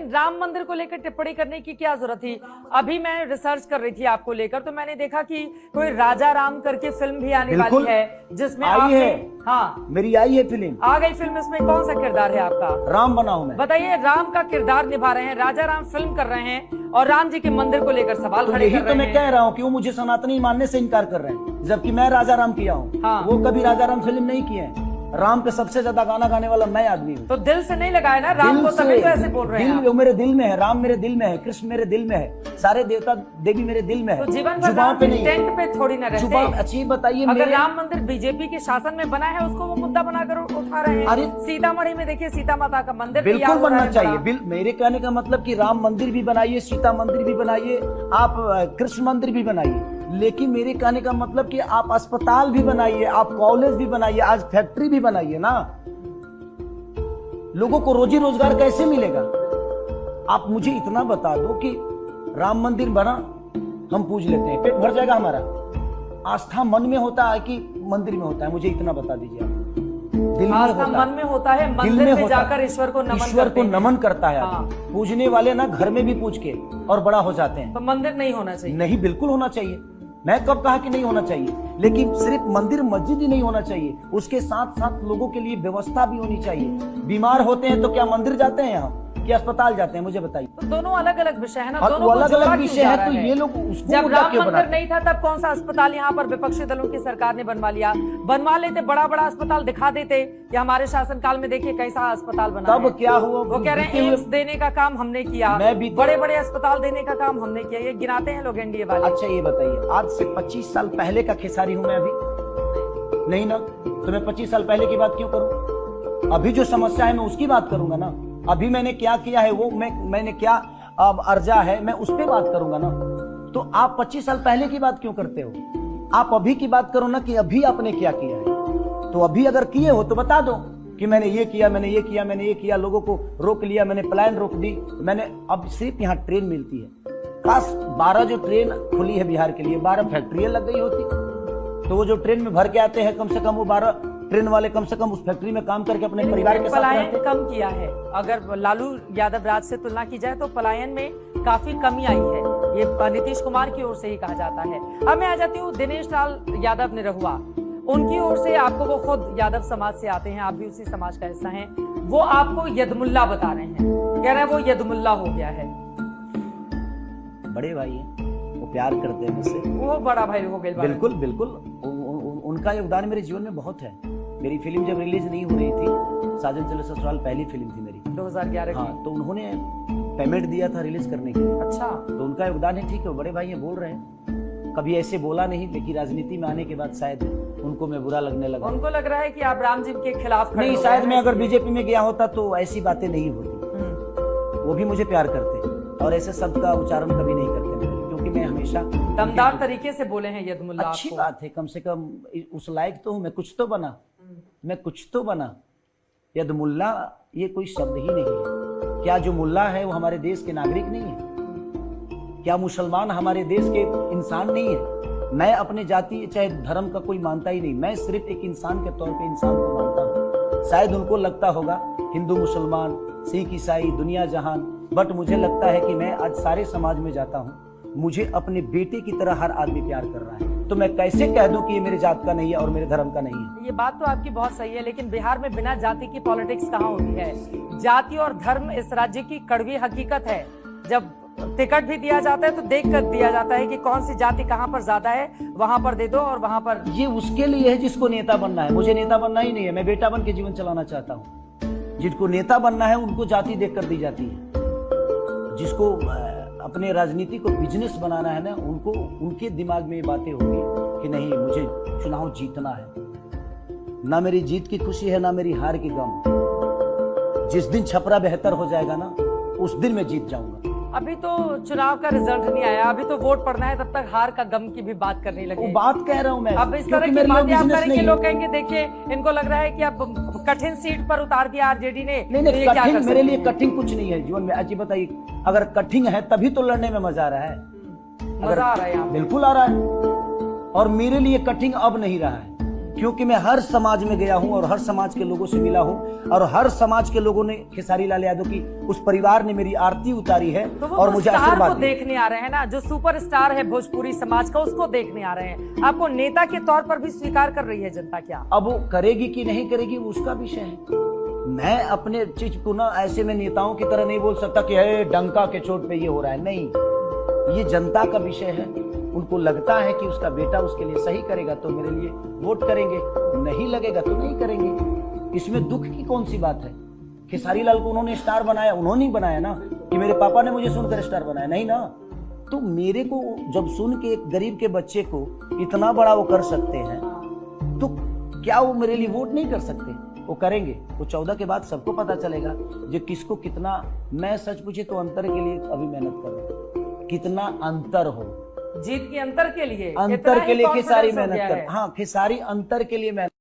लेकिन राम मंदिर को लेकर टिप्पणी करने की क्या जरूरत थी? अभी मैं रिसर्च कर रही थी आपको लेकर, तो मैंने देखा कि कोई राजा राम करके फिल्म भी आने वाली है, जिसमें आई है। हाँ, मेरी आई है फिल्म, आ गई फिल्म। इसमें कौन सा किरदार है आपका? राम बना हूं मैं। बताइए, राम का किरदार निभा रहे हैं, राजा राम फिल्म कर रहे हैं और राम जी के मंदिर को लेकर सवाल खड़े कर रहे हैं। तो मैं कह रहा हूँ कि वो मुझे सनातनी मानने से इनकार कर रहे हैं, जबकि मैं राजा राम किया हूँ। हाँ। वो कभी राजा राम फिल्म नहीं किए हैं। राम पे सबसे ज्यादा गाना गाने वाला मैं आदमी हूँ। तो दिल से नहीं लगाया ना राम को, तभी तो ऐसे बोल रहे हैं आप। वो मेरे दिल में है, राम मेरे दिल में है, कृष्ण मेरे दिल में है, सारे देवता देवी मेरे दिल में है। तो जीवन भर राम टेंट पे थोड़ी ना रहते। अच्छी बताइए, अगर राम मंदिर बीजेपी के शासन में बना है, उसको वो मुद्दा बनाकर उठा रहे हैं। अरे सीतामढ़ी में देखिए, सीता माता का मंदिर बिल्कुल बनना चाहिए। मेरे कहने का मतलब कि राम मंदिर भी बनाइए, सीता मंदिर भी बनाइए, आप कृष्ण मंदिर भी बनाइए, लेकिन मेरे कहने का मतलब कि आप अस्पताल भी बनाइए, आप कॉलेज भी बनाइए, आज फैक्ट्री भी बनाइए ना। लोगों को रोजी रोजगार कैसे मिलेगा? आप मुझे इतना बता दो कि राम मंदिर बना, हम पूज लेते हैं, पेट भर जाएगा हमारा? आस्था मन में होता है कि मंदिर में होता है? मुझे इतना बता दीजिए आप। दिल में आस्था मन में होता है, मंदिर में जाकर ईश्वर को नमन करता है। हाँ। पूजने वाले ना घर में भी पूज के और बड़ा हो जाते हैं। तो मंदिर नहीं होना चाहिए? नहीं, बिल्कुल होना चाहिए। मैं कब कहा कि नहीं होना चाहिए, लेकिन सिर्फ मंदिर मस्जिद ही नहीं होना चाहिए, उसके साथ साथ लोगों के लिए व्यवस्था भी होनी चाहिए। बीमार होते हैं तो क्या मंदिर जाते हैं हम, कि अस्पताल जाते हैं? मुझे बताइए। तो दोनों अलग अलग विषय है ना, दोनों अलग अलग विषय है। तो ये लोग उसको जब राम मंदिर नहीं था तब कौन सा अस्पताल यहाँ पर विपक्षी दलों की सरकार ने बनवा लेते, बड़ा बड़ा अस्पताल दिखा देते कि हमारे शासनकाल में देखिए कैसा अस्पताल बना। तब क्या हुआ? वो कह रहे हैं एम्स देने का काम हमने किया, बड़े बड़े अस्पताल देने का काम हमने किया, ये गिनाते हैं लोग एनडीए वाले। अच्छा ये बताइए, आज से 25 साल पहले का खेसारी हूँ मैं अभी? नहीं ना, तो मैं 25 साल पहले की बात क्यों करूं? अभी जो समस्या है मैं उसकी बात करूंगा ना। अभी मैंने क्या किया है, वो मैंने क्या अब अर्जा है, मैं उस पर बात करूंगा ना। तो आप 25 साल पहले की बात क्यों करते हो? आप अभी की बात करो ना कि अभी आपने क्या किया है। तो अभी अगर किए हो तो बता दो कि मैंने ये किया, मैंने ये किया, मैंने ये किया, लोगों को रोक लिया, मैंने प्लान रोक दी, मैंने। अब सिर्फ यहाँ ट्रेन मिलती है, खास 12 जो ट्रेन खुली है बिहार के लिए, 12 फैक्ट्रियां लग गई होती, तो वो जो ट्रेन में भर के आते हैं, कम से कम वो 12 ट्रेन वाले कम से कम उस फैक्ट्री में काम करके अपने परिवार के साथ पलायन कम किया है। अगर लालू यादव राज से तुलना की जाए तो पलायन में काफी कमी आई है, ये नीतीश कुमार की ओर से ही कहा जाता है। अब मैं आ जाती हूँ दिनेश लाल यादव निरहुआ, उनकी ओर से आपको, वो खुद यादव समाज से आते हैं, आप भी उसी समाज का हिस्सा हैं, वो आपको यदमुल्ला बता रहे हैं, कह रहे हैं वो यदमुल्ला हो गया है। बड़े भाई हैं, वो प्यार करते हैं मुझसे, वो बड़ा भाई हो गए। बिल्कुल बिल्कुल, उनका योगदान मेरे जीवन में बहुत है। मेरी फिल्म जब रिलीज नहीं हो रही थी, साजन चले ससुराल पहली फिल्म थी मेरी 2011 हाँ, तो उन्होंने पेमेंट दिया था रिलीज करने के लिए। अच्छा, तो उनका योगदान है, ठीक है, बड़े भाई ये बोल रहे हैं, कभी ऐसे बोला नहीं, लेकिन राजनीति में आने के बाद शायद उनको मैं बुरा लगने लगा। उनको लग रहा है कि आप राम जी के खिलाफ नहीं, शायद मैं अगर बीजेपी में गया होता तो ऐसी बातें नहीं होती। वो भी मुझे प्यार करते और ऐसे शब्द का उच्चारण कभी नहीं करते, क्योंकि मैं हमेशा दमदार तरीके से बोले हैं यदमुल्ला। अच्छी बात है, कम से कम उस लायक तो हूँ मैं, कुछ तो बना, मैं कुछ तो बना। यदमुल्ला ये कोई शब्द ही नहीं है। क्या जो मुल्ला है वो हमारे देश के नागरिक नहीं है? क्या मुसलमान हमारे देश के इंसान नहीं है? मैं अपने जाति चाहे धर्म का कोई मानता ही नहीं, मैं सिर्फ एक इंसान के तौर पे इंसान को मानता हूँ। शायद उनको लगता होगा हिंदू मुसलमान सिख ईसाई दुनिया जहान, बट मुझे लगता है कि मैं आज सारे समाज में जाता हूँ, मुझे अपने बेटे की तरह हर आदमी प्यार कर रहा है, तो मैं कैसे कह दूं कि ये मेरे जात का नहीं है और मेरे धर्म का नहीं है? ये बात तो आपकी बहुत सही है, लेकिन बिहार में बिना जाति की पॉलिटिक्स कहाँ होती है? जाति और धर्म इस राज्य की कड़वी हकीकत है। जब टिकट भी दिया जाता है तो देख कर दिया जाता है कि कौन सी जाति कहाँ पर ज्यादा है, वहां पर दे दो और वहां पर। ये उसके लिए है जिसको नेता बनना है, मुझे नेता बनना ही नहीं है, मैं बेटा बन के जीवन चलाना चाहता हूँ। जिनको नेता बनना है उनको जाति देख कर दी जाती है, जिसको अपने राजनीति को बिजनेस बनाना है ना, उनको उनके दिमाग में ये बातें होगी कि नहीं मुझे चुनाव जीतना है। ना मेरी जीत की खुशी है ना मेरी हार की गम। जिस दिन छपरा बेहतर हो जाएगा ना, उस दिन मैं जीत जाऊंगा। अभी तो चुनाव का रिजल्ट नहीं आया, अभी तो वोट पड़ना है, तब तक हार का गम की भी बात करने लगे। वो बात कह रहा हूं मैं। अब इस तरह की बातें आप करेंगे, लोग कहेंगे देखिए इनको लग रहा है कि अब कठिन सीट पर उतार दिया आरजेडी ने। नहीं, कठिन मेरे लिए कठिन कुछ नहीं है जीवन में। अच्छी बताइए, अगर कठिन है तभी तो लड़ने में मजा आ रहा है। मजा आ रहा है, बिल्कुल आ रहा है, और मेरे लिए कठिन अब नहीं रहा है। क्योंकि मैं हर समाज में गया हूं और हर समाज के लोगों से मिला हूं और हर समाज के लोगों ने खेसारी लाल यादव की उस परिवार ने मेरी आरती उतारी है तो वो और मुझे स्टार आशीर्वाद को दिया। देखने आ रहे हैं ना, जो सुपर स्टार है भोजपुरी समाज का, उसको देखने आ रहे हैं। आपको नेता के तौर पर भी स्वीकार कर रही है जनता क्या? अब वो करेगी कि नहीं करेगी वो उसका विषय है। मैं अपने चीज को ना ऐसे में नेताओं की तरह नहीं बोल सकता कि है डंका के चोट पे ये हो रहा है, नहीं, ये जनता का विषय है। उनको लगता है कि उसका बेटा उसके लिए सही करेगा तो मेरे लिए वोट करेंगे, नहीं लगेगा तो नहीं करेंगे। इसमें दुख की कौन सी बात है? खेसारी लाल को उन्होंने स्टार बनाया, उन्होंने ही बनाया ना कि मेरे पापा ने मुझे सुनकर स्टार बनाया, नहीं ना। तो मेरे को जब सुन के एक गरीब के बच्चे को इतना बड़ा वो कर सकते हैं तो क्या वो मेरे लिए वोट नहीं कर सकते? वो करेंगे। वो 14 के बाद सबको पता चलेगा जो किसको कितना। मैं सच पूछे तो अंतर के लिए अभी मेहनत कर रहा हूं, कितना अंतर हो, जीत के अंतर के लिए, अंतर इतना के ही लिए खेसारी confidence हो मेहनत गया कर, है। हाँ खेसारी अंतर के लिए मेहनत